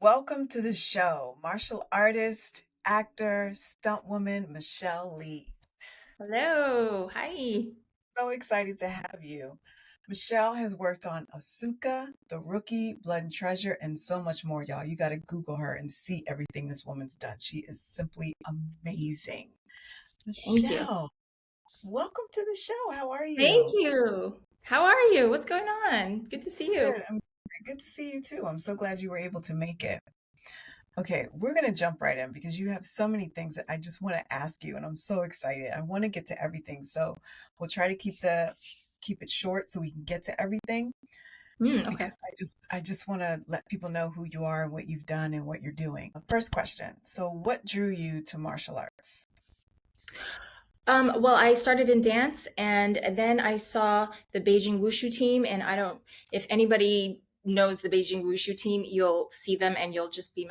Welcome to the show, martial artist, actor, stunt woman Michellelee. Hello. Hi. So excited to have you. Michelle has worked on Asuka, The Rookie, Blood and Treasure, and so much more, y'all. You got to Google her and see everything this woman's done. She is simply amazing. Thank you. Michelle, welcome to the show. How are Thank you? you. How are you? What's going on? Good to see you. Good. I'm good to see you too. I'm so glad you were able to make it. Okay, we're going to jump right in because you have so many things that I just want to ask you and I'm so excited. I want to get to everything. So, we'll try to keep it short so we can get to everything Okay. because I just want to let people know who you are and what you've done and what you're doing. First question. So, what drew you to martial arts? Well, I started in dance and then I saw the Beijing Wushu team, and I don't, if anybody knows the Beijing Wushu team, you'll see them and you'll just be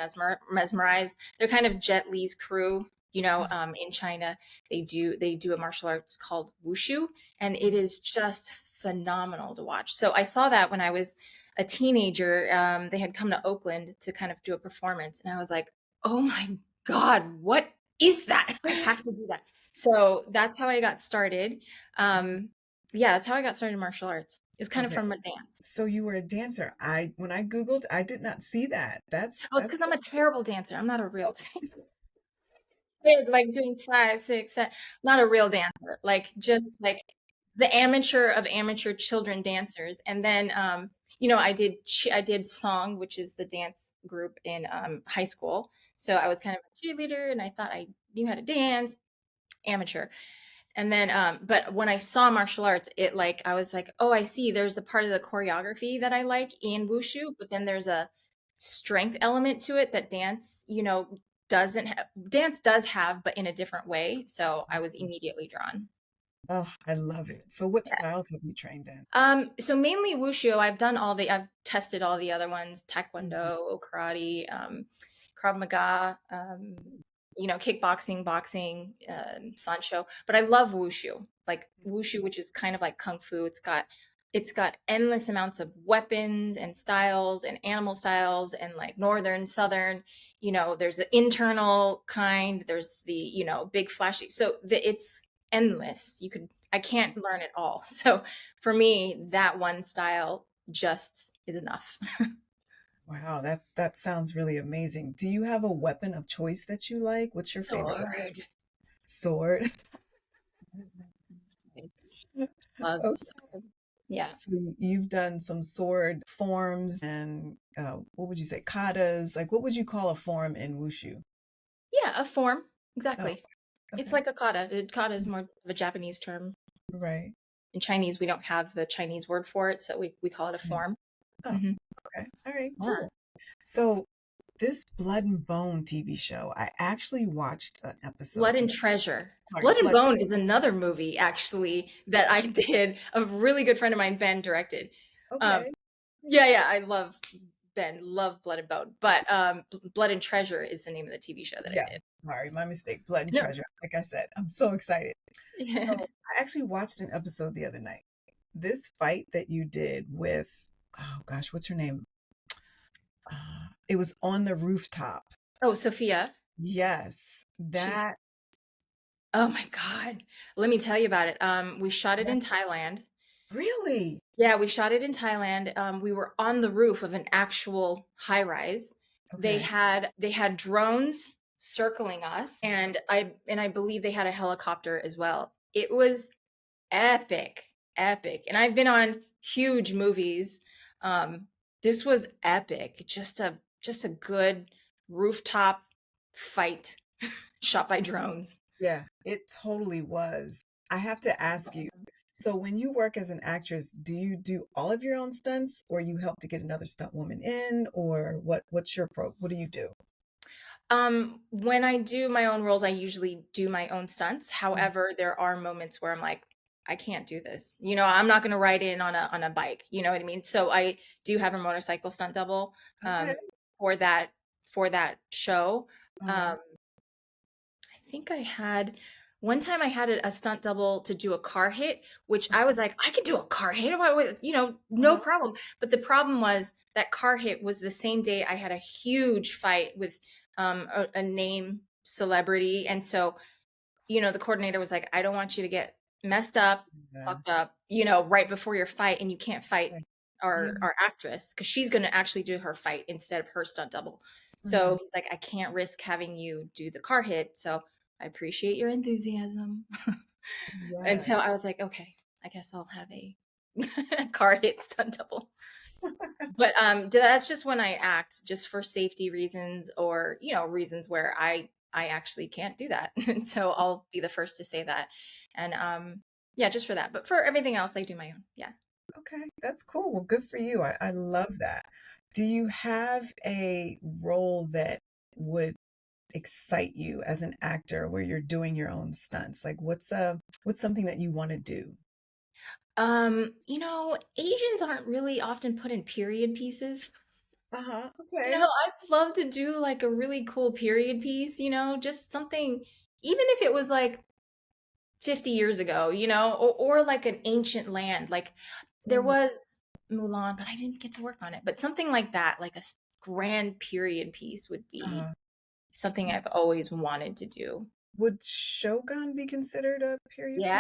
mesmerized. They're kind of Jet Li's crew. In China, they do a martial arts called Wushu, and it is just phenomenal to watch. So I saw that when I was a teenager. They had come to Oakland to kind of do a performance, and I was like, "Oh my God, what is that? I have to do that." So that's how I got started. Um, yeah, that's how I got started in martial arts. It was kind of Okay. from a dance. So you were a dancer. I when I googled, I did not see that. That's Oh, it's that's because I'm a terrible dancer. I'm not a real cool. like doing five, six, seven. Not a real dancer. Like just like the amateur of amateur children dancers. And then I did song, which is the dance group in high school. So I was kind of a cheerleader, and I thought I knew how to dance, amateur. And then, but when I saw martial arts, it like I was like, oh, I see. There's the part of the choreography that I like in wushu, but then there's a strength element to it that doesn't have. Dance does have, but in a different way. So I was immediately drawn. Oh, I love it. So what Yeah. styles have you trained in? So mainly wushu. I've tested all the other ones: Mhm. taekwondo, karate, krav maga, kickboxing, boxing, sancho. But I love wushu, like wushu, which is kind of like kung fu. It's got endless amounts of weapons and styles and animal styles and like northern, southern. There's the internal kind. There's the big flashy. So it's endless. I can't learn it all. So for me, that one style just is enough. Wow, that sounds really amazing. Do you have a weapon of choice that you like? What's your So favorite weapon? hard. Sword. Love the Okay. sword. Yeah. So you've done some sword forms and what would you say, katas? Like what would you call a form in wushu? Yeah, a form. Oh, Exactly. It's okay. like a kata. Kata is more of a Japanese term. Right. In Chinese, we don't have the Chinese word for it, so we call it a Right. form. Oh, Hmm. okay. All right, Yeah. cool. So this Blood and Bone TV show, I actually watched an episode Blood the and Treasure. sorry, Blood and Blood. Bone is another movie actually that I did. A really good friend of mine, Ben, directed. Um, Okay. yeah, yeah, I love Ben, love Blood and Bone, but Blood and Treasure is the name of the TV show that I Yeah, did. sorry, my mistake. Blood and No. Treasure. Like I said, I'm so excited. So I actually watched an episode the other night. This fight that you did with, oh gosh, what's her name? It was on the rooftop. Oh, Sophia. Yes, She's that Oh my God. Let me tell you about it. We shot it in that's Thailand. really Yeah, we shot it in Thailand. We were on the roof of an actual high rise. They okay. had they had drones circling us, and I believe they had a helicopter as well. It was epic, epic. And I've been on huge movies. Um, this was epic. Just a good rooftop fight shot by drones. Yeah, it totally was. I have to ask you, so when you work as an actress, do you do all of your own stunts or you help to get another stunt woman in or what's your what do you do? When I do my own roles, I usually do my own stunts. Mm. However, there are moments where I'm like, I can't do this. I'm not going to ride in on a bike. You know what I mean? So I do have a motorcycle stunt double Okay. um, for that show. Uh-huh. Um, I think I had. One time I had a stunt double to do a car hit, which I was like, I can do a car hit, no Uh-huh. problem. But the problem was that car hit was the same day I had a huge fight with a name celebrity. And so, the coordinator was like, I don't want you to get messed up, Yeah. fucked up, right before your fight, and you can't fight Right. Yeah. our actress because she's going to actually do her fight instead of her stunt double. So Mhm. he's like, I can't risk having you do the car hit. So I appreciate your enthusiasm. And Yeah. so I was like, okay, I guess I'll have a car hit stunt double. But that's just when I act, just for safety reasons, or reasons where I actually can't do that. And so I'll be the first to say that. And yeah, just for that. But for everything else, I do my own. Yeah. Okay, that's cool. Well, good for you. I love that. Do you have a role that would excite you as an actor where you're doing your own stunts? Like what's something that you want to do? Asians aren't really often put in period pieces. Uh-huh. Okay. I'd love to do like a really cool period piece, just something, even if it was like 50 years ago, or like an ancient land. Like there Mm, was Mulan, but I didn't get to work on it. But something like that, like a grand period piece would be uh, something I've always wanted to do. would Shogun be considered a period piece?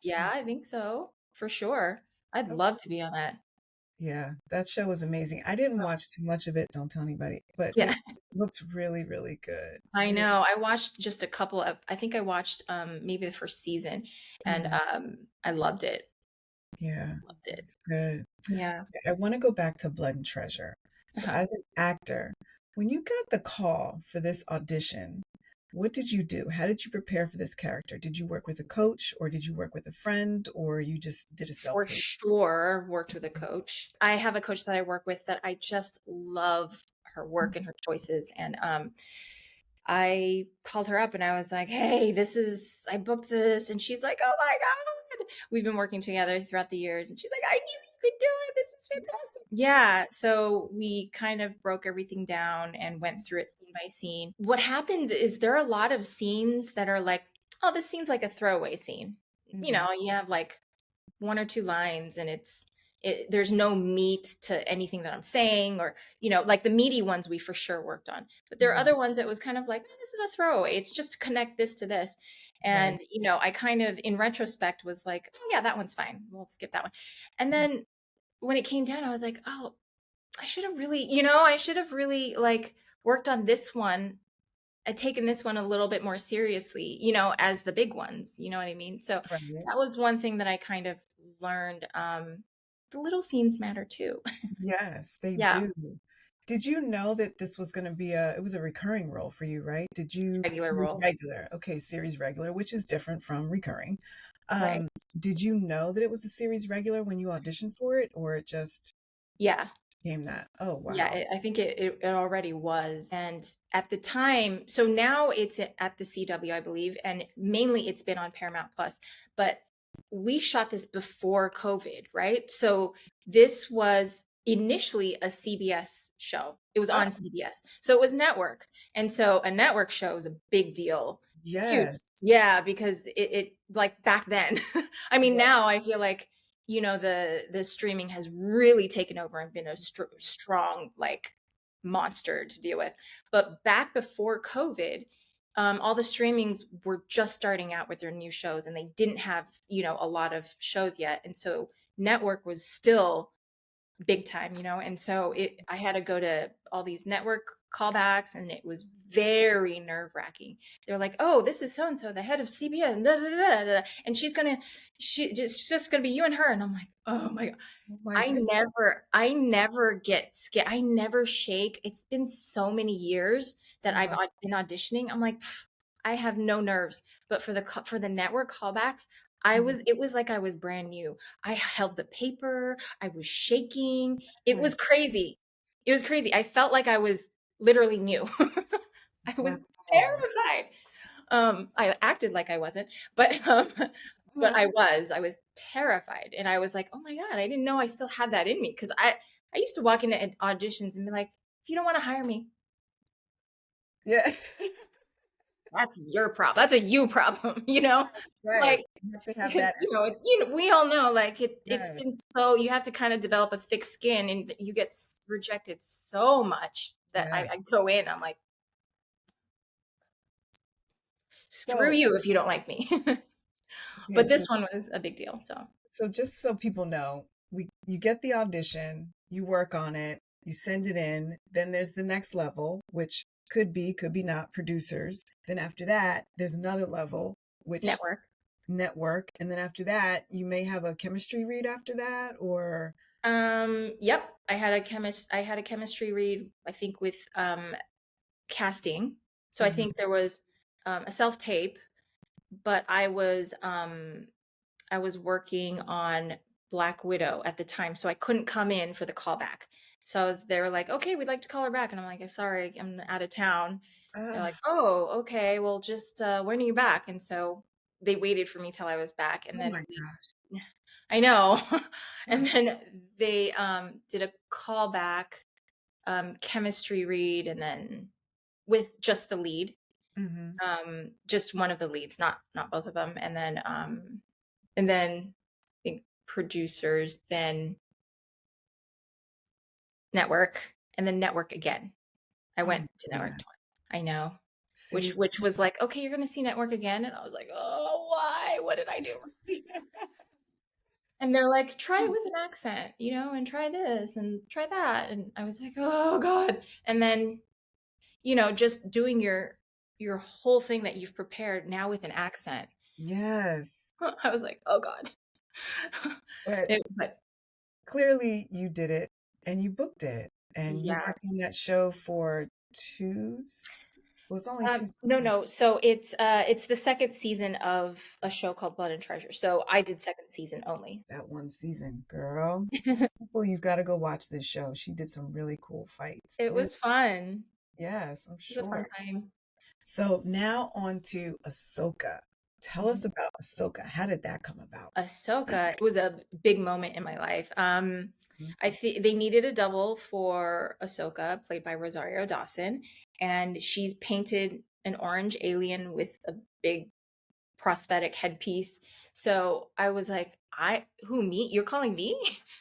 Yeah, I think so. For sure. I'd love to be on that. Yeah, that show was amazing. I didn't watch too much of it, don't tell anybody, but Yeah, it looked really, really good. I Really, know. I watched just a couple of, I think I watched maybe the first season, and mhm. I loved it. Yeah, Loved it. it's good. Yeah. I want to go back to Blood and Treasure. So, Uh-huh. as an actor, when you got the call for this audition, what did you do? How did you prepare for this character? Did you work with a coach, or did you work with a friend, or you just did a For self-tape? sure worked with a coach. I have a coach that I work with that I just love her work and her choices. And I called her up and I was like, hey, I booked this. And she's like, oh my God. We've been working together throughout the years. And she's like, I knew you could do it. This is fantastic. Yeah. So we kind of broke everything down and went through it scene by scene. What happens is there are a lot of scenes that are like, oh, this scene's like a throwaway scene. Hmm. You have like one or two lines and there's no meat to anything that I'm saying, or like the meaty ones we for sure worked on, but there are Hmm. other ones that was kind of like, this is a throwaway, it's just to connect this to this. Right. And I kind of in retrospect was like, oh yeah, that one's fine, we'll skip that one. And then when it came down, I was like, oh, I should have really like worked on this one, taken this one a little bit more seriously, as the big ones, you know what I mean? So Right. that was one thing that I kind of learned. The little scenes matter too. Yes, they Yeah, do. Did you know that this was going to be it was a recurring role for you, right? Did you regular series role. regular? Okay, series regular, which is different from recurring. Right. Did you know that it was a series regular when you auditioned for it, or it just Yeah. came that? Oh, Yeah, wow. I think it already was. And at the time, so now it's at the CW, I believe, and mainly it's been on Paramount Plus. But we shot this before COVID, right? So this was initially a CBS show. It was Oh, on CBS. So it was network. And so a network show is a big deal. Huge. yes. Yeah, because it like back then. I mean, Right. now I feel like the streaming has really taken over and been a strong like monster to deal with. But back before COVID, all the streamings were just starting out with their new shows and they didn't have a lot of shows yet, and so network was still big time, and so I had to go to all these network callbacks, and it was very nerve-wracking. They're like, oh, this is so and so, the head of CBS, and, da, da, da, da, and she's just gonna be you and her. And I'm like, oh my God. Oh my I goodness. never get scared. I never shake. It's been so many years that I've Uh-huh. been auditioning. I'm like, "Pff, I have no nerves. But for the network callbacks, Mhm. it was like I was brand new. I held the paper. I was shaking. It My was crazy. It was crazy. I felt like I was literally new. I was wow. terrified. I acted like I wasn't, but but Uh-huh. I was terrified, and I was like, oh my God, I didn't know I still had that in me. Because I used to walk into auditions and be like, if you don't want to hire me, Yeah. that's your problem. That's a you problem, you know? Right. Like, You have to have that it's, extra. we all know, like, it's Yes. been so, you have to kind of develop a thick skin, and you get rejected so much that I Yes. go in, I'm like, screw So, you if you don't like me. okay, But so this one was a big deal. So so just so people know, you get the audition, you work on it, you send it in, then there's the next level, which could be not producers. Then after that, there's another level, which network. network, and then after that, you may have a chemistry read after that, or Yep. I had a chemistry read, I think, with casting. So I mhm. think there was a self tape, but I was working on Black Widow at the time, so I couldn't come in for the callback. So they were like, okay, we'd like to call her back. And I'm like, sorry, I'm out of town. They're like, Ah, oh, okay, well, just when are you back? And so they waited for me till I was back. And oh then my gosh. I know. And then they did a callback chemistry read, and then with just the lead, Hmm. just one of the leads, not both of them. And then I think producers, then network, and then network again. I Oh went my to network goodness. twice. I know. See, Which was like, okay, you're gonna see network again. And I was like, oh, why? What did I do? And they're like, try it with an accent, and try this and try that. And I was like, oh God. And then, just doing your whole thing that you've prepared now with an accent. yes, I was like, oh God. but But clearly you did it and you booked it and you yeah. worked on that show for well, it's only two No, seasons. no. So it's the second season of a show called Blood and Treasure. So I did second season only. That one season, girl. Well, you've got to go watch this show. She did some really cool fights. It was fun. Yes, I'm It was a fun sure. time. So now on to Ahsoka. Tell us about Ahsoka. How did that come about? Ahsoka, it was a big moment in my life. Mhm. They needed a double for Ahsoka, played by Rosario Dawson, and she's painted an orange alien with a big prosthetic headpiece. So I was like, who, me? You're calling me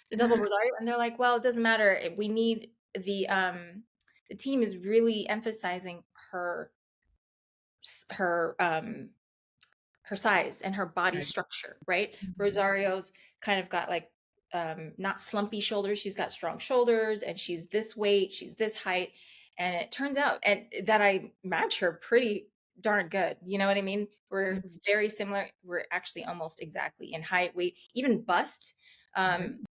the double Rosario? And they're like, well, it doesn't matter. We need the team is really emphasizing her her size and her body Right. structure, right? Mhm. Rosario's kind of got like not slumpy shoulders. She's got strong shoulders, and she's this weight, she's this height. And it turns out and that I match her pretty darn good. You know what I mean? We're Mhm. very similar. We're actually almost exactly in height, weight, even bust.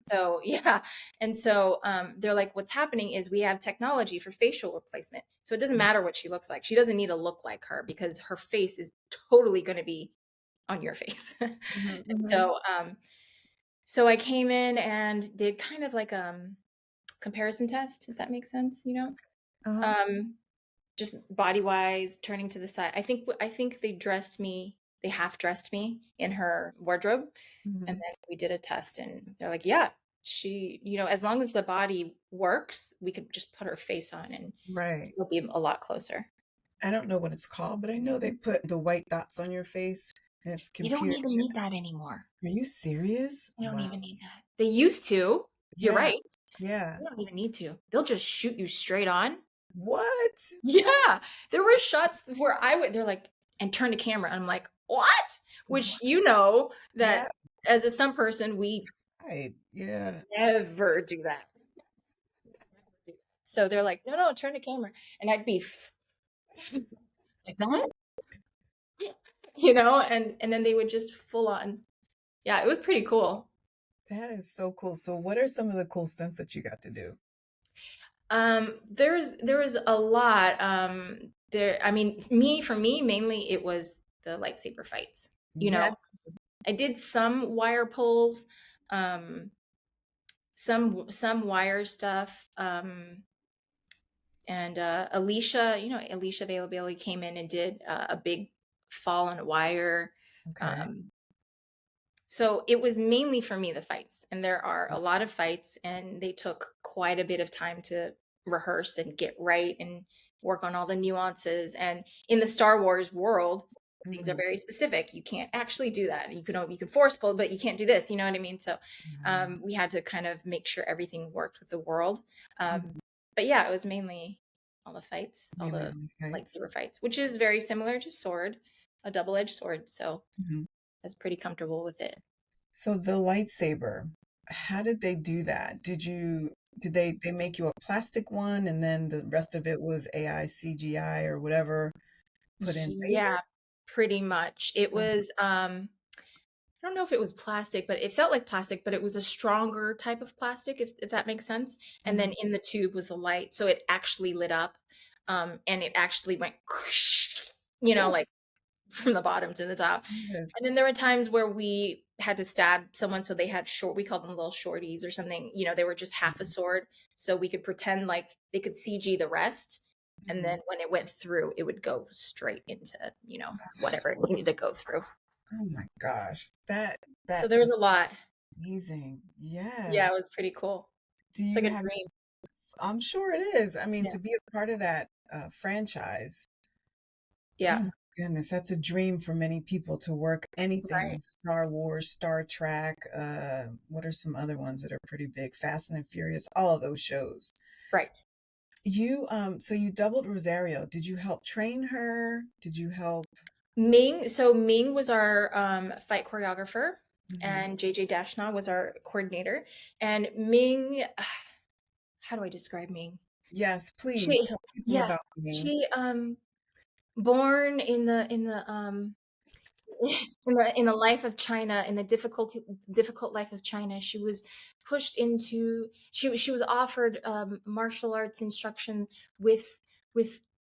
So yeah. And so they're like, what's happening is we have technology for facial replacement. So it doesn't matter what she looks like. She doesn't need to look like her because her face is totally going to be on your face. Mhm. And Mhm. so I came in and did kind of like comparison test, if that makes sense, Uh-huh. Um just body wise, turning to the side. I think they half dressed me in her wardrobe, and Mhm. then we did a test, and they're like, yeah, she, as long as the body works, we could just put her face on and Right. it'll be a lot closer. I don't know what it's called, but I know they put the white dots on your face and it's They don't computer even need generated. that anymore. Are you serious? They don't Wow. even need that. They used to. You're Yeah. right. Yeah. They don't even need to. They'll just shoot you straight on. What? Yeah. There were shots where they're like, and turn the camera. And I'm like, what? Which, What? Yeah. that as a stunt person, we Right. Yeah. never do that. So they're like, no, no, turn the camera. And I'd be like that, and then they would just full on. Yeah, it was pretty cool. That is so cool. So what are some of the cool stunts that you got to do? There was a lot. I mean, for me, mainly it was the lightsaber fights. You Yeah. know, I did some wire pulls, um, some wire stuff. And Alicia Availability came in and did a big fall on wire. Okay. Um, so it was mainly for me the fights, and there are a lot of fights, and they took quite a bit of time to rehearse and get right, and work on all the nuances. And in the Star Wars world, things are Mhm. very specific. You can't actually do that. You can force pull, but you can't do this. You know what I mean? So Yeah. we had to kind of make sure everything worked with the world. Mhm. But yeah, it was mainly all the fights, all Mainly the on the fights. lightsaber fights, which is very similar to sword, a double-edged sword. So Mhm. I was pretty comfortable with it. So the lightsaber, how did they do that? Did they make you a plastic one and then the rest of it was AI, CGI or whatever put in later? Yeah, pretty much. It Oh, was I don't know if it was plastic, but it felt like plastic, but it was a stronger type of plastic, if that makes sense. And then mhm. in the tube was the light, so it actually lit up, and it actually went, Oh, like from the bottom to the top. yes. And then there were times where we had to stab someone, so they had we called them little shorties or something. They were just half a Mhm. sword, so we could pretend like they could CG the rest. And Mhm. then when it went through, it would go straight into, whatever it needed to go through. Oh my gosh. So That there was a just lot. amazing. Yeah, it Yes. was pretty cool. Do It's like you a have dream. I'm sure it is. I mean, Yeah. to be a part of that franchise, oh Yeah. my goodness, that's a dream for many people to work anything Right. Star Wars, Star Trek, what are some other ones that are pretty big? Fast and Furious, all of those shows. Right. So you doubled Rosario. Did you help train her? Did you help? Ming was our fight choreographer, Mhm. and JJ Dashna was our coordinator. And Ming, how do I describe Ming? Yes, please She, tell people yeah, about me. she born in the life of China, in the difficult life of China. She was pushed into she was offered martial arts instruction with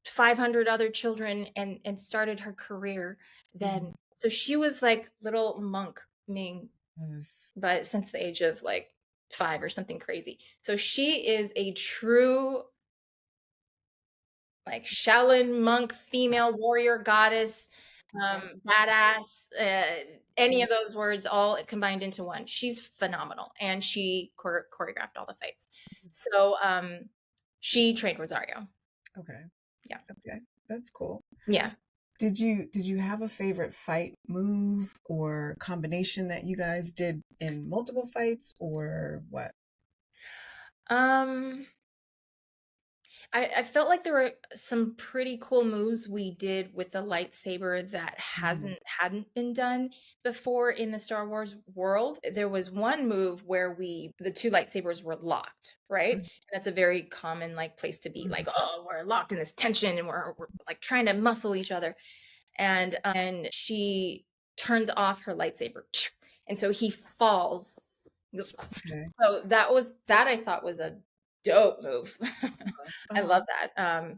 500 other children, and started her career then. Mhm. So she was like little monk Ming, Yes. but since the age of like 5 or something crazy. So she is a true like Shaolin monk, female warrior goddess, Yes. badass, any of those words all combined into one. She's phenomenal, and she choreographed all the fights. So she trained Rosario. Okay. Yeah, Okay. That's cool. yeah. Did you have a favorite fight move or combination that you guys did in multiple fights or what? Um, I felt like there were some pretty cool moves we did with the lightsaber that Mhm. hadn't been done before in the Star Wars world. There was one move where the two lightsabers were locked, right? And that's a very common like place to be, like, Mhm. oh, we're locked in this tension, and we're like trying to muscle each other. And she turns off her lightsaber, and so he falls. He goes, Okay. so that I thought was a dope move. Uh-huh. I Uh-huh. love that.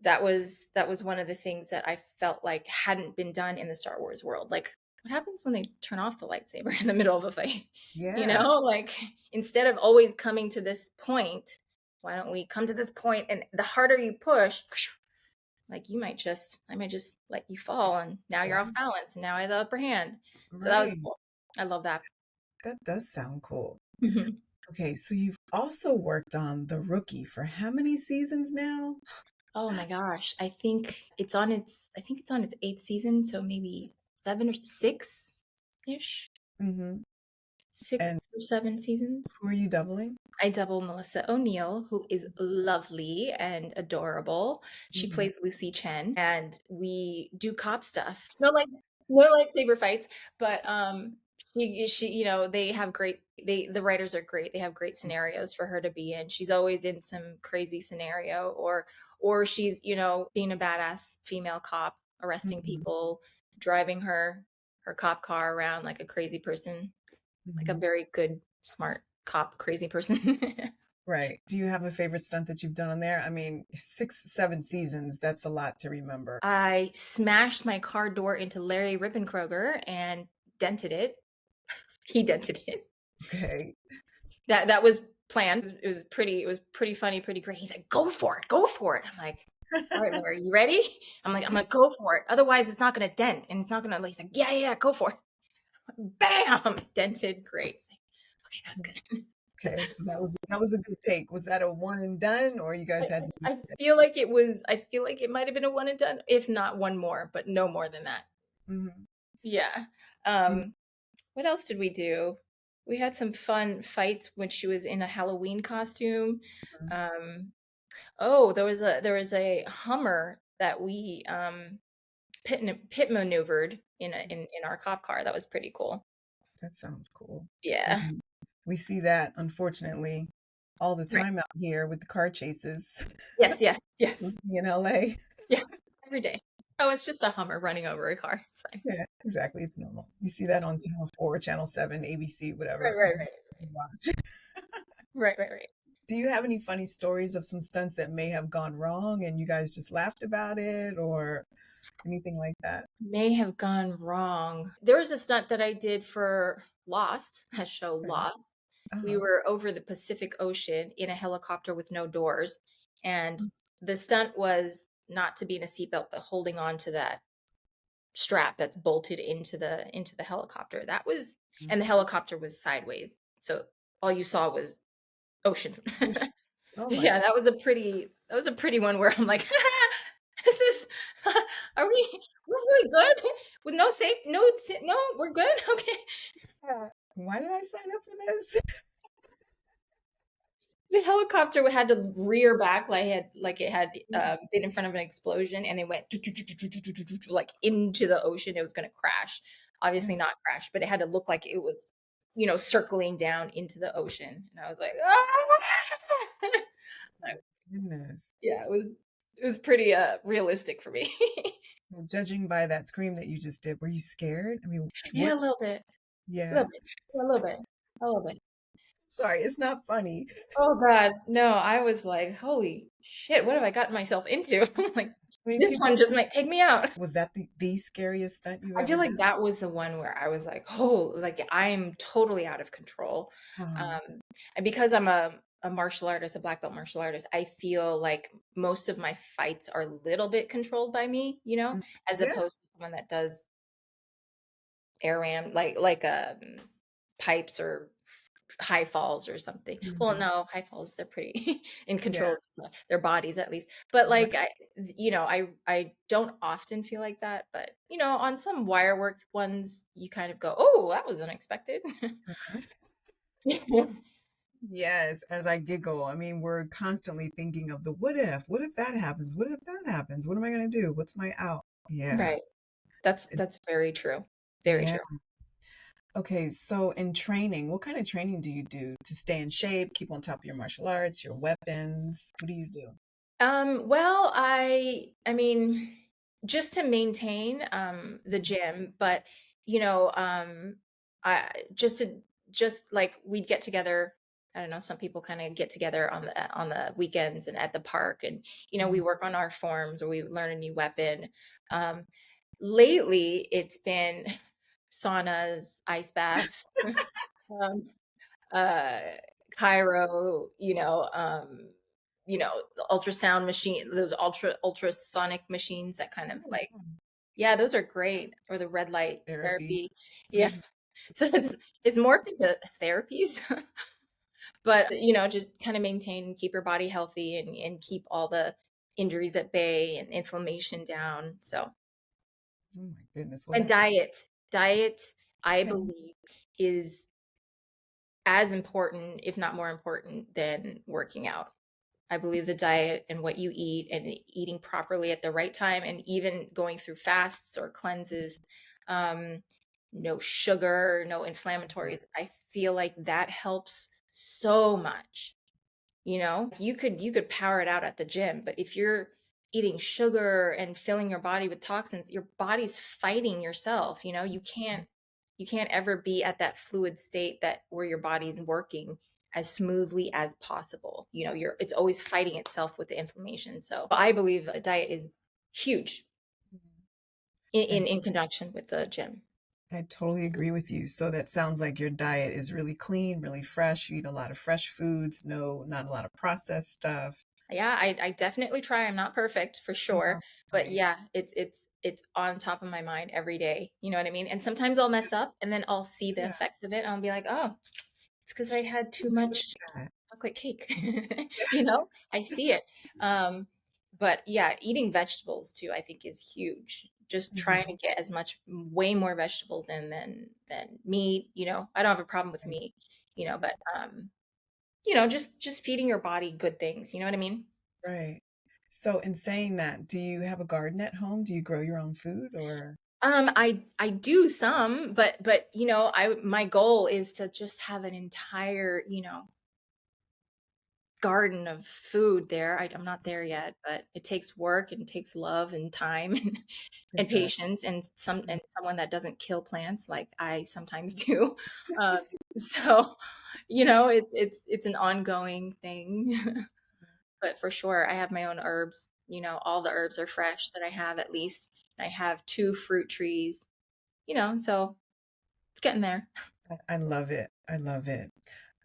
That was one of the things that I felt like hadn't been done in the Star Wars world. Like, what happens when they turn off the lightsaber in the middle of a fight? Yeah. Like, instead of always coming to this point, why don't we come to this point? And the harder you push, like I might just let you fall, and now you're off Yeah. balance, and now I have the upper hand. So that was Right. cool. I love that. That does sound cool. Mhm. Okay, so you've also worked on The Rookie for how many seasons now? Oh my gosh. I think it's on its eighth season, so maybe 7 or 6-ish. Hmm. Six And or 7 seasons. who are you doubling? I double Melissa O'Neill, who is lovely and adorable. She Hmm. plays Lucy Chen, and we do cop stuff. No lightsaber fights, but they have the writers are great. They have great scenarios for her to be in. She's always in some crazy scenario, or she's, being a badass female cop, arresting Hmm. people, driving her cop car around like a crazy person, like a Hmm. very good, smart cop, crazy person. Right. Do you have a favorite stunt that you've done on there? I mean, 6, 7 seasons, that's a lot to remember. I smashed my car door into Larry Rippenkroger and dented it. He dented it. Okay. That was planned. It was pretty funny, pretty great. He's like, "Go for it, go for it." I'm like, "All right, Larry, you ready?" I'm like, "I'm gonna go for it. Otherwise, it's not gonna dent, and it's not gonna." He's like, "Yeah, yeah, go for it." Bam, dented. Great. He's like, okay, that was good. Okay, so that was a good take. Was that a one and done, or you guys had to do I it? feel like it was, I feel like it might have been a one and done, if not one more, but no more than that. Mhm. Yeah. Do What else did we do? We had some fun fights when she was in a Halloween costume. you Um, oh, there was a Hummer that we pit maneuvered in our cop car. That was pretty cool. that sounds cool. I Yeah. mean, we see that unfortunately all the Right. time out here with the car chases Yes, yes, yes. in LA. Yeah. Every day. Oh, it's just a Hummer running over a car. It's fine. Yeah, exactly. It's normal. You see that on Channel 4, Channel 7, ABC, Right, whatever. right, right. You watch. Right, right, right. Do you have any funny stories of some stunts that may have gone wrong and you guys just laughed about it or anything like that? May have gone wrong. There was a stunt that I did for Lost, that show Okay. Lost. We Uh-huh. were over the Pacific Ocean in a helicopter with no doors, and the stunt was not to be in a seatbelt, but holding on to that strap that's bolted into the helicopter. That was, and the helicopter was sideways, so all you saw was ocean. Oh, oh my, Yeah, that was a pretty one where I'm like, this is, are we're really good with no safe, no, we're good. Okay. God. Why did I sign up for this? This helicopter had to rear back like it had been in front of an explosion, and they went like into the ocean. It was going to crash. Obviously not crash, but it had to look like it was, circling down into the ocean. And I was like, ah! Goodness. Yeah, it was pretty realistic for me. Well, judging by that scream that you just did, were you scared? I mean, Yeah, a what's, little bit. A yeah. little bit. A little bit. A little bit. Sorry, it's not funny. Oh God. No, I was like, holy shit, what have I gotten myself into? Like, I mean, this people, one just might take me out. was that the scariest stunt you've I feel ever like done? that was the one where I was like, oh, like I am totally out of control. Uh-huh. Um, and because I'm a martial artist, a black belt martial artist, I feel like most of my fights are a little bit controlled by me, Mm, as yeah. opposed to someone that does air ram like pipes or high falls or something. Well, Mhm. no, high falls, they're pretty in Yeah. control of their bodies at least. But Right. like I don't often feel like that, but on some wire work ones you kind of go, "Oh, that was unexpected." Uh-huh. Yes, as I giggle. I mean, we're constantly thinking of the what if? What if that happens? What if that happens? What am I going to do? What's my out? Yeah. Right. That's It's, that's very true. Very yeah. true. Okay, so in training, what kind of training do you do to stay in shape, keep on top of your martial arts, your weapons? What do you do? Well, I mean, just to maintain the gym, but I just like we'd get together. I don't know, some people kind of get together on the weekends and at the park, and we Mhm. work on our forms or we learn a new weapon. Um Lately it's been saunas, ice baths, um uh Cairo, the ultrasound machine, those ultrasonic machines that kind of Oh, like, yeah. yeah, those are great. Or the red light Therapy. therapy. Yeah. Mhm. So it's morphed into therapies, but just kind of maintain and keep your body healthy and keep all the injuries at bay and inflammation down. So, Oh my goodness. Well, and that diet, I okay. believe, is as important, if not more important, than working out. I believe the diet and what you eat and eating properly at the right time, and even going through fasts or cleanses, um, no sugar, no inflammatories. I feel like that helps so much. You could power it out at the gym, but if you're eating sugar and filling your body with toxins, your body's fighting yourself. You can't ever be at that fluid state that where your body's working as smoothly as possible. It's always fighting itself with the inflammation. So I believe a diet is huge in I, in, in conjunction with the gym. I totally agree with you. So that sounds like your diet is really clean, really fresh. You eat a lot of fresh foods, no, not a lot of processed stuff. Yeah, I definitely try. I'm not perfect for sure, No, but right. yeah, it's on top of my mind every day. You know what I mean? And sometimes I'll mess up and then I'll see the Yeah. effects of it and I'll be like, "Oh, It's because I had too Something like much that. chocolate cake. You know, I see it. Um, but yeah, eating vegetables too, I think is huge. Just trying Mhm. to get as much, way more vegetables in than meat. You know, I don't have a problem with Right, meat. But you know, just feeding your body good things. You know what I mean? right. So in saying that, do you have a garden at home? Do you grow your own food or I do some, but you know, I my goal is to just have an entire, garden of food there. I'm not there yet, but it takes work and it takes love and time and exactly. patience and someone that doesn't kill plants like I sometimes do. Um, so, it's an ongoing thing. But for sure, I have my own herbs. You know, all the herbs are fresh that I have at least. I have two fruit trees. So it's getting there. I love it. I love it.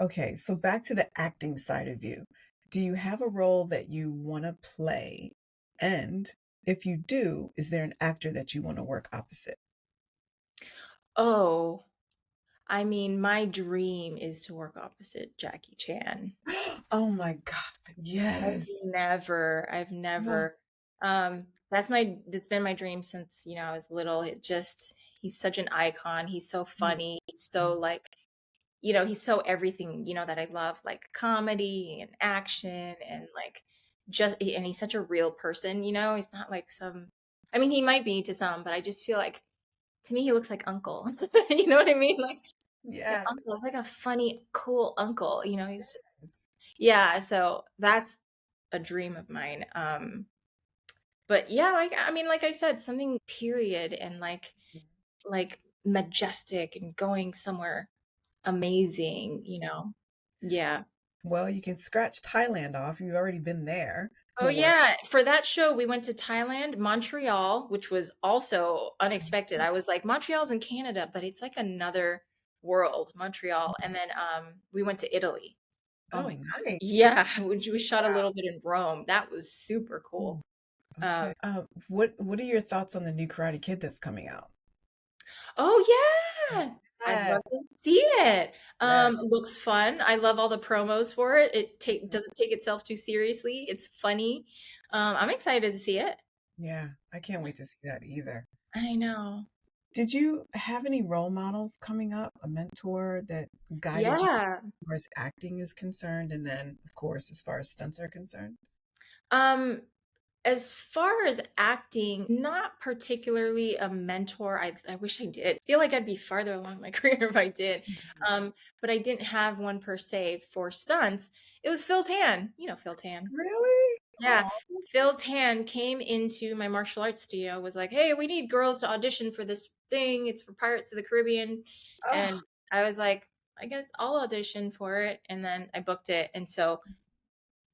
Okay, so back to the acting side of you. Do you have a role that you want to play? And if you do, is there an actor that you want to work opposite? Oh, I mean, my dream is to work opposite Jackie Chan. Oh my God. Yes. I've Oh, never, that's been my dream since, I was little. He's such an icon. He's so mm, funny. He's so mm. like, he's so everything, that I love, like comedy and action and like and he's such a real person, he's not like I mean, he might be to some, but I just feel like to me, he looks like uncle. You know what I mean? Like Yes. uncle. It's like a funny, cool uncle. Yeah. So that's a dream of mine. But yeah, like I mean, like I said, something period and like majestic and going somewhere amazing. Yeah. Well, you can scratch Thailand off. You've already been there to Oh work. yeah, for that show we went to Thailand, Montreal, which was also unexpected. I was like, Montreal's in Canada, but it's like another world, Montreal. And then we went to Italy. Oh Oh, my God. nice. Yeah, we shot a little bit in Rome. That was super cool. Mm, Um, okay. What are your thoughts on the new Karate Kid that's coming out? oh yeah. I'd Yeah. love to see it. Yeah. Looks fun. I love all the promos for it. It take Mhm. doesn't take itself too seriously. It's funny. I'm excited to see it. Yeah. I can't wait to see that either. I know. Did you have any role models coming up, a mentor that guided you Yeah. as far as acting is concerned, and then, of course, as far as stunts are concerned? Um, as far as acting, not particularly a mentor. I wish I did. I feel like I'd be farther along my career if I did. Mhm. But I didn't have one per se for stunts. It was Phil Tan. You know Phil Tan. Really? Yeah. Oh, Phil Tan came into my martial arts studio, was like, "Hey, we need girls to audition for this thing. It's for Pirates of the Caribbean." oh, And I was like, I guess I'll audition for it. And then I booked it. And so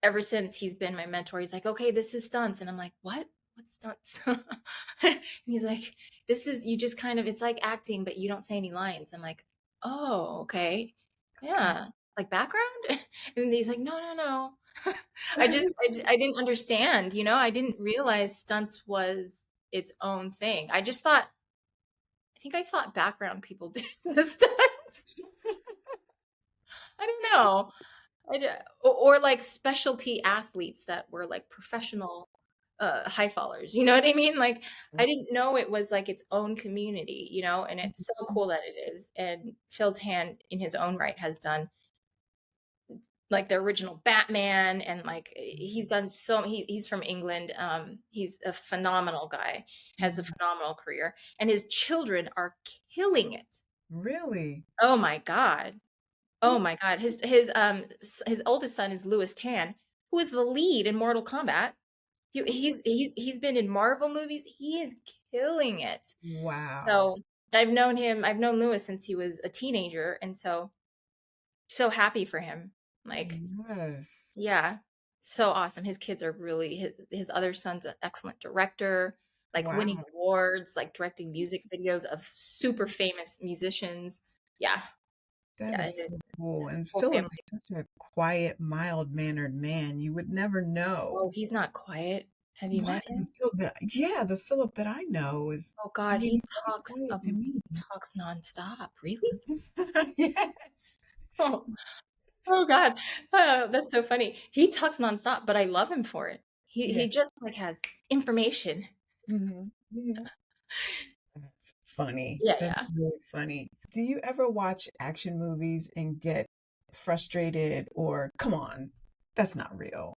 ever since he's been my mentor, he's like, okay, this is stunts. And I'm like, what? What's stunts? And he's like, this is, you just kind of, it's like acting, but you don't say any lines. I'm like, oh, okay. okay. Yeah. Like background? And he's like, no, no, no. I didn't understand, I didn't realize stunts was its own thing. I think I thought background people did the stunts. I don't know. Or like specialty athletes that were like professional high fallers. You know what I mean? Like I Yes. didn't know it was like its own community, and it's so cool that it is. And Phil Tan in his own right has done like the original Batman and like he's done he's from England. He's a phenomenal guy, has a Mhm. phenomenal career, and his children are killing it. Really? Oh my God. Oh Oh, my God. His oldest son is Louis Tan, who is the lead in Mortal Kombat. He's been in Marvel movies. He is killing it. wow. So I've known Louis since he was a teenager, and so happy for him. Like, Yes. yeah, so awesome. His kids are really his other son's an excellent director, like winning Wow. awards, like directing music videos of super famous musicians. Yeah, That yeah, is so cool. his And whole Philip family. is such a quiet, mild-mannered man. You would never know. Oh, he's not quiet. Have you What? met him? Yeah, the Philip that I know is, Oh I God, mean, he's quiet to me. talks nonstop. Really? Yes. Oh, oh God. Oh, that's so funny. He talks nonstop, but I love him for it. Yeah. He just like has information. Mhm. Yeah. That's funny. Yeah, yeah. That's really funny. Do you ever watch action movies and get frustrated or, come on, that's not real,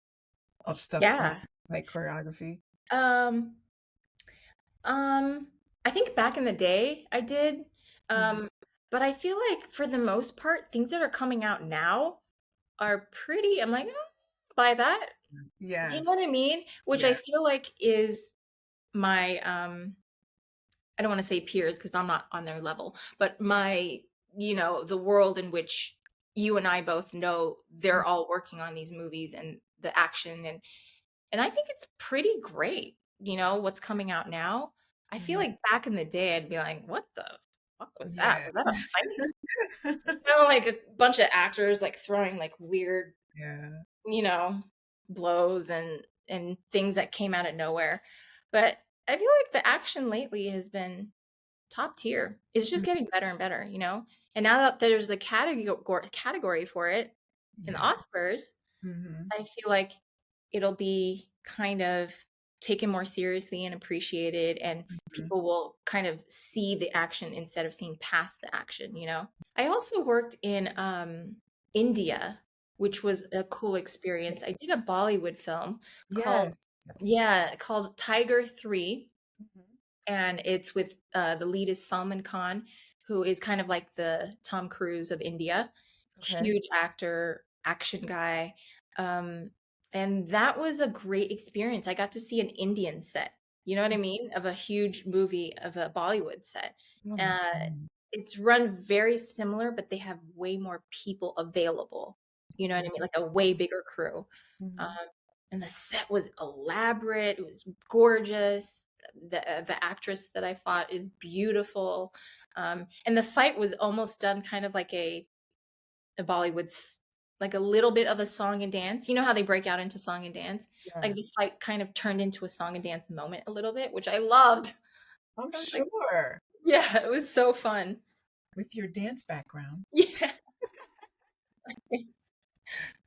of stuff Yeah. like choreography? Um, um, I think back in the day I did. Mhm. Um, but I feel like for the most part, things that are coming out now are pretty, I'm like, "Oh, buy that." Do you know Yes. what I mean? Which I Yeah. feel like is my I don't want to say peers because I'm not on their level, but my, the world in which you and I both know they're all working on these movies and the action and I think it's pretty great, what's coming out now. I feel Mhm. like back in the day I'd be like, what the fuck was that? Yeah. Was that a fight? Like a bunch of actors like throwing like weird, Yeah. you know, blows and things that came out of nowhere. But I feel like the action lately has been top tier. It's just getting better and better, you know? And now that there's a category for it in the Yeah. Oscars, Mhm. I feel like it'll be kind of taken more seriously and appreciated, and Mhm. people will kind of see the action instead of seeing past the action, you know? I also worked in India, which was a cool experience. I did a Bollywood film called, Yes. Yes. yeah, called Tiger 3, Mhm. and it's with the lead is Salman Khan, who is kind of like the Tom Cruise of India, Okay. huge actor, action guy, um, and that was a great experience. I got to see an Indian set, you know what I mean, of a huge movie of a Bollywood set. Oh my Uh, God. it's run very similar, but they have way more people available. You know what I mean, like a way bigger crew. Um, Mhm. and the set was elaborate. It was gorgeous. The actress that I fought is beautiful. And the fight was almost done kind of like a Bollywood, like a little bit of a song and dance. You know how they break out into song and dance? Like the Yes. fight kind of turned into a song and dance moment a little bit, which I loved. I'm I was like, sure. yeah, it was so fun. With your dance background. Yeah,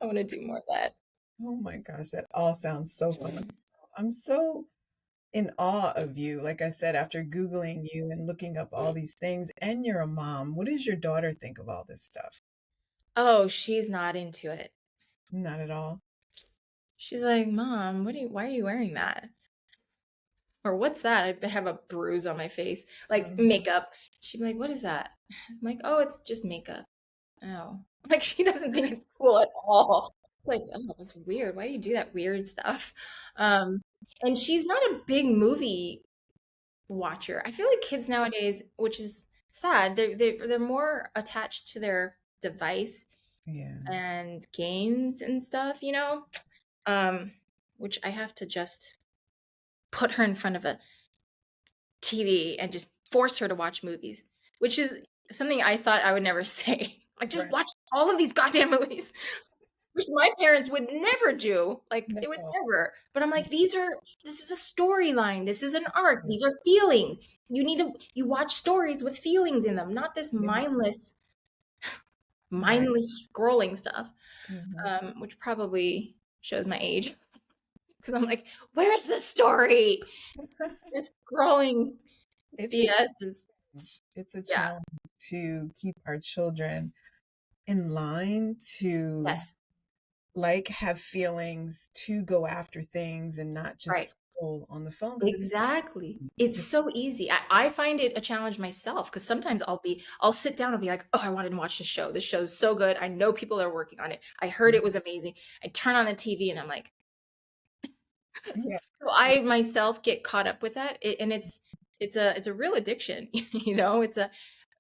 I want to do more of that. Oh my gosh, that all sounds so fun. I'm so in awe of you. Like I said, after Googling you and looking up all these things, and you're a mom, what does your daughter think of all this stuff? Oh, she's not into it. Not at all. She's like, Mom, why are you wearing that? Or what's that? I have a bruise on my face, like Mhm. makeup. She'd be like, what is that? I'm like, oh, it's just makeup. Oh, like she doesn't think it's cool at all. Like, oh, that's weird. Why do you do that weird stuff? Um, and she's not a big movie watcher. I feel like kids nowadays, which is sad, they're more attached to their device Yeah. and games and stuff, you know? Um, which I have to just put her in front of a TV and just force her to watch movies, which is something I thought I would never say. Like, just Right. watch all of these goddamn movies, which my parents would never do. Like, they would No. never. But I'm like, this is a storyline. This is an arc. These are feelings. You watch stories with feelings in them, not this Yeah. Right. mindless scrolling stuff, Mhm. which probably shows my age. Because I'm like, where's the story? This scrolling It's a BS is, challenge. It's a yeah, challenge to keep our children in line to yes, like have feelings, to go after things and not right. just scroll on the phone because it's Exactly. It's just so easy. I find it a challenge myself because sometimes I'll sit down and be like, oh, I wanted to watch this show. This show's so good. I know people are working on it. I heard it was amazing. I turn on the TV and I'm like, yeah. so I myself get caught up with that. And it's a real addiction, you know?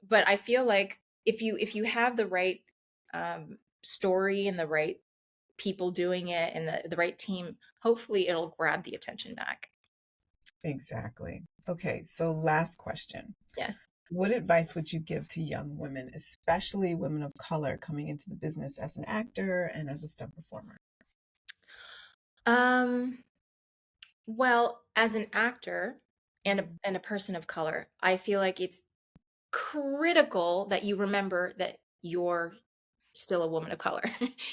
But I feel like if you have the right story and the right people doing it and the right team, hopefully it'll grab the attention back. Exactly. Okay, so last question. Yeah. What advice would you give to young women, especially women of color coming into the business as an actor and as a stunt performer? Um, well, as an actor and a Mhm. and a person of color, I feel like it's critical that you remember that you're still a woman of color.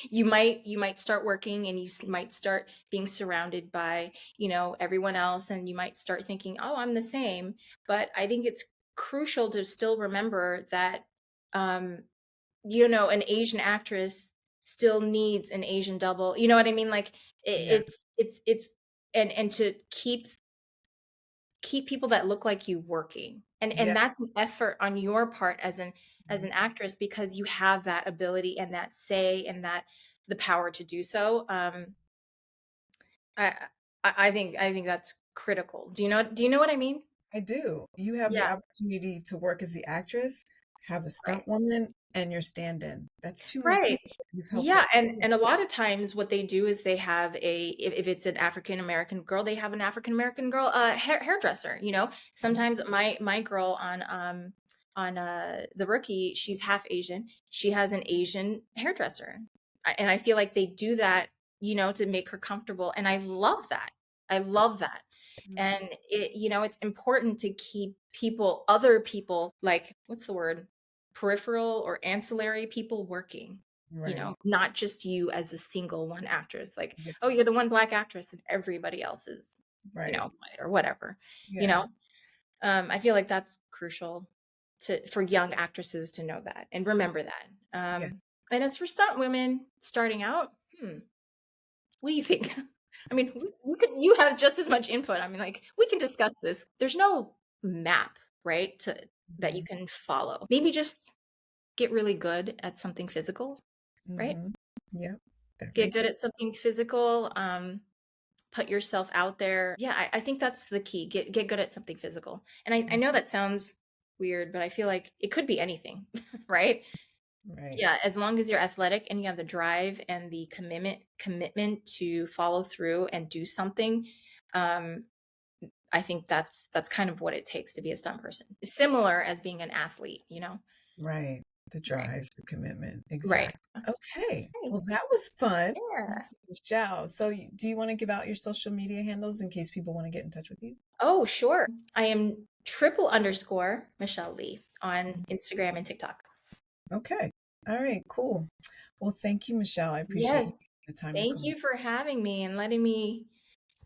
You might start working, and might start being surrounded by, everyone else, and you might start thinking, oh, I'm the same. But I think it's crucial to still remember that, um, an Asian actress still needs an Asian double. You know what I mean? Like, Yeah. it's and to keep people that look like you working, and Yeah. that's an effort on your part as an actress, because you have that ability and that say and that the power to do so. I I think that's critical. Do you know what I mean? I do. You have the Yeah. opportunity to work as the actress, have a Right. stunt woman, and your stand-in. That's two more Right. people who's helped Yeah, her. and a lot of times what they do is they have if it's an African American girl, they have an African American girl hairdresser. Sometimes my girl on the Rookie, she's half Asian. She has an Asian hairdresser. And I feel like they do that, to make her comfortable, and I love that. I love that. Mhm. And it's important to keep other people, like, what's the word? Peripheral or ancillary people working, Right. not just you as the single one actress, like, Yeah. oh, you're the one black actress and everybody else is, Right. white or whatever, you Yeah. know. I feel like that's crucial for young actresses to know that and remember that. Yeah. And as for stunt women starting out, what do you think? I mean, you have just as much input. I mean, like, we can discuss this. There's no map, right, that you Mhm. can follow. Maybe just get really good at something physical, right? Mhm. Yep. That Get makes good at something physical. Put yourself out there. Yeah, I think that's the key. Get good at something physical. And I know that sounds weird, but I feel like it could be anything, right? right. Yeah, as long as you're athletic and you have the drive and the commitment to follow through and do something, um, I think that's kind of what it takes to be a stunt person. Similar as being an athlete, Right. The Right. drive, the commitment. Right. Exactly. Okay. Right. Well, that was fun. Thank Yeah. you, Michelle. So, do you want to give out your social media handles in case people want to get in touch with you? Oh, sure. I am triple underscore Michellelee on Instagram and TikTok. Okay. All right. Cool. Well, thank you, Michelle. I appreciate Yes. you taking the time to Thank call. you for having me and letting me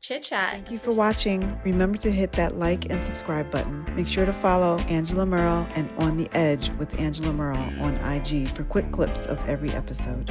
chit chat. Thank you for watching. Remember to hit that like and subscribe button. Make sure to follow Angela Merle and On the Edge with Angela Merle on IG for quick clips of every episode.